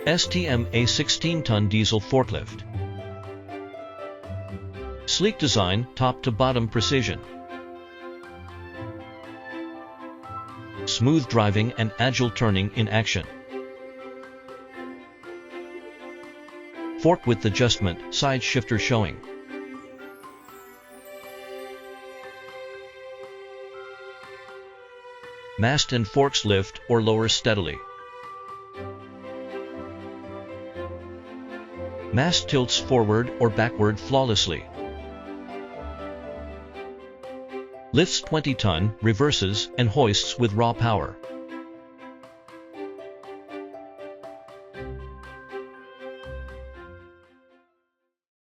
STMA 16-ton diesel forklift. Sleek design, top to bottom precision. Smooth driving and agile turning in action. Fork width adjustment, side shifter showing. Mast and forks lift or lower steadily. Mast tilts forward or backward flawlessly. Lifts 20-ton, reverses, and hoists with raw power.